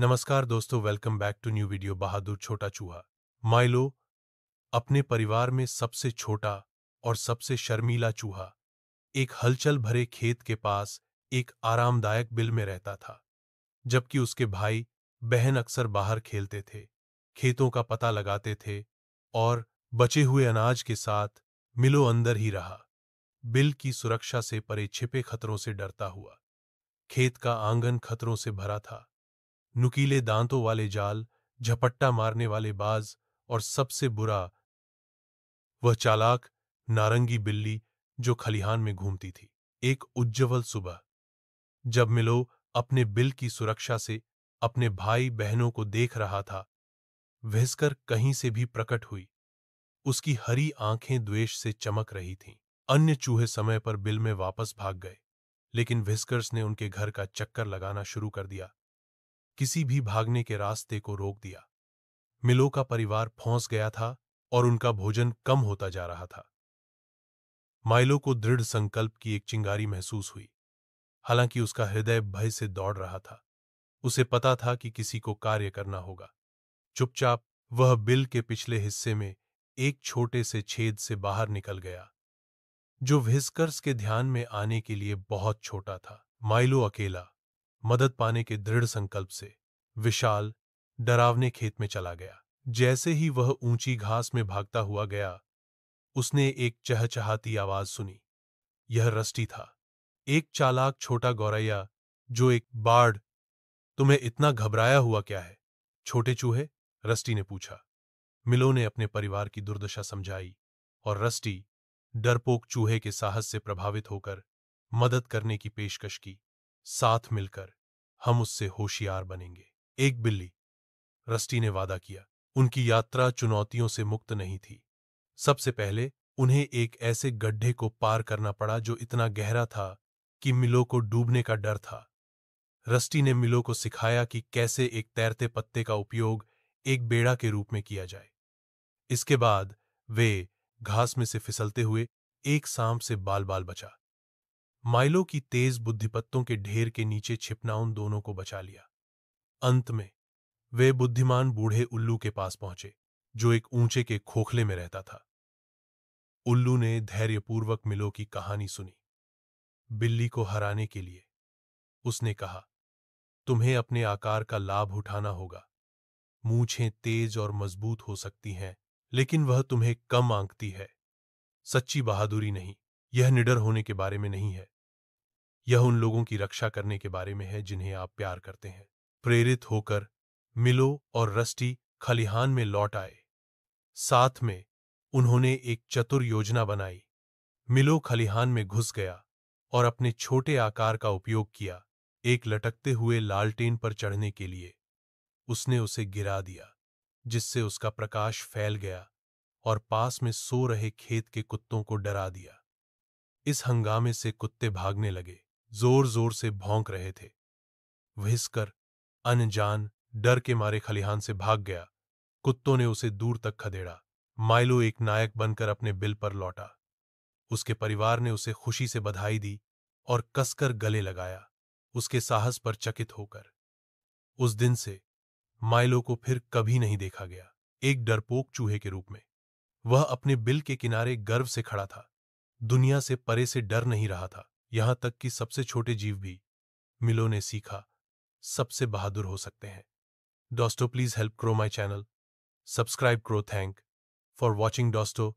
नमस्कार दोस्तों, welcome back to new video. बहादुर छोटा चूहा माइलो अपने परिवार में सबसे छोटा और सबसे शर्मीला चूहा एक हलचल भरे खेत के पास एक आरामदायक बिल में रहता था। जबकि उसके भाई बहन अक्सर बाहर खेलते थे, खेतों का पता लगाते थे और बचे हुए अनाज के साथ मिलो अंदर ही रहा, बिल की सुरक्षा से परे छिपे खतरों से डरता हुआ। खेत का आंगन खतरों से भरा था। नुकीले दांतों वाले जाल, झपट्टा मारने वाले बाज और सबसे बुरा वह चालाक नारंगी बिल्ली जो खलिहान में घूमती थी। एक उज्ज्वल सुबह जब मिलो अपने बिल की सुरक्षा से अपने भाई बहनों को देख रहा था, व्हिस्कर कहीं से भी प्रकट हुई। उसकी हरी आंखें द्वेष से चमक रही थीं। अन्य चूहे समय पर बिल में वापस भाग गए, लेकिन व्हिस्कर्स ने उनके घर का चक्कर लगाना शुरू कर दिया, किसी भी भागने के रास्ते को रोक दिया। मिलो का परिवार फंस गया था और उनका भोजन कम होता जा रहा था। माइलो को दृढ़ संकल्प की एक चिंगारी महसूस हुई। हालांकि उसका हृदय भय से दौड़ रहा था, उसे पता था कि किसी को कार्य करना होगा। चुपचाप वह बिल के पिछले हिस्से में एक छोटे से छेद से बाहर निकल गया, जो व्हिस्कर्स के ध्यान में आने के लिए बहुत छोटा था। माइलो अकेला, मदद पाने के दृढ़ संकल्प से विशाल डरावने खेत में चला गया। जैसे ही वह ऊंची घास में भागता हुआ गया, उसने एक चहचहाती आवाज सुनी। यह रस्टी था, एक चालाक छोटा गौरैया जो एक बाढ़। तुम्हें इतना घबराया हुआ क्या है, छोटे चूहे? रस्टी ने पूछा। मिलो ने अपने परिवार की दुर्दशा समझाई और रस्टी डरपोक चूहे के साहस से प्रभावित होकर मदद करने की पेशकश की। साथ मिलकर हम उससे होशियार बनेंगे। एक बिल्ली, रस्टी ने वादा किया। उनकी यात्रा चुनौतियों से मुक्त नहीं थी। सबसे पहले उन्हें एक ऐसे गड्ढे को पार करना पड़ा जो इतना गहरा था कि मिलो को डूबने का डर था। रस्टी ने मिलो को सिखाया कि कैसे एक तैरते पत्ते का उपयोग एक बेड़ा के रूप में किया जाए। इसके बाद वे घास में से फिसलते हुए एक सांप से बाल बाल बचा। माइलो की तेज बुद्धि पत्तों के ढेर के नीचे छिपना उन दोनों को बचा लिया। अंत में वे बुद्धिमान बूढ़े उल्लू के पास पहुंचे, जो एक ऊंचे के खोखले में रहता था। उल्लू ने धैर्यपूर्वक मिलो की कहानी सुनी। बिल्ली को हराने के लिए उसने कहा, तुम्हें अपने आकार का लाभ उठाना होगा। मूंछें तेज और मजबूत हो सकती हैं, लेकिन वह तुम्हें कम आंकती है। सच्ची बहादुरी नहीं, यह निडर होने के बारे में नहीं है। यह उन लोगों की रक्षा करने के बारे में है जिन्हें आप प्यार करते हैं। प्रेरित होकर मिलो और रस्टी खलिहान में लौट आए। साथ में उन्होंने एक चतुर योजना बनाई। मिलो खलिहान में घुस गया और अपने छोटे आकार का उपयोग किया। एक लटकते हुए लालटेन पर चढ़ने के लिए उसने उसे गिरा दिया, जिससे उसका प्रकाश फैल गया और पास में सो रहे खेत के कुत्तों को डरा दिया। इस हंगामे से कुत्ते भागने लगे, जोर जोर से भौंक रहे थे। व्हिस्कर अनजान डर के मारे खलिहान से भाग गया। कुत्तों ने उसे दूर तक खदेड़ा। माइलो एक नायक बनकर अपने बिल पर लौटा। उसके परिवार ने उसे खुशी से बधाई दी और कसकर गले लगाया, उसके साहस पर चकित होकर। उस दिन से माइलो को फिर कभी नहीं देखा गया एक डरपोक चूहे के रूप में। वह अपने बिल के किनारे गर्व से खड़ा था, दुनिया से परे से डर नहीं रहा था। यहां तक कि सबसे छोटे जीव भी, मिलो ने सीखा, सबसे बहादुर हो सकते हैं। दोस्तों, please help grow my channel, subscribe करो। थैंक फॉर वॉचिंग दोस्तों।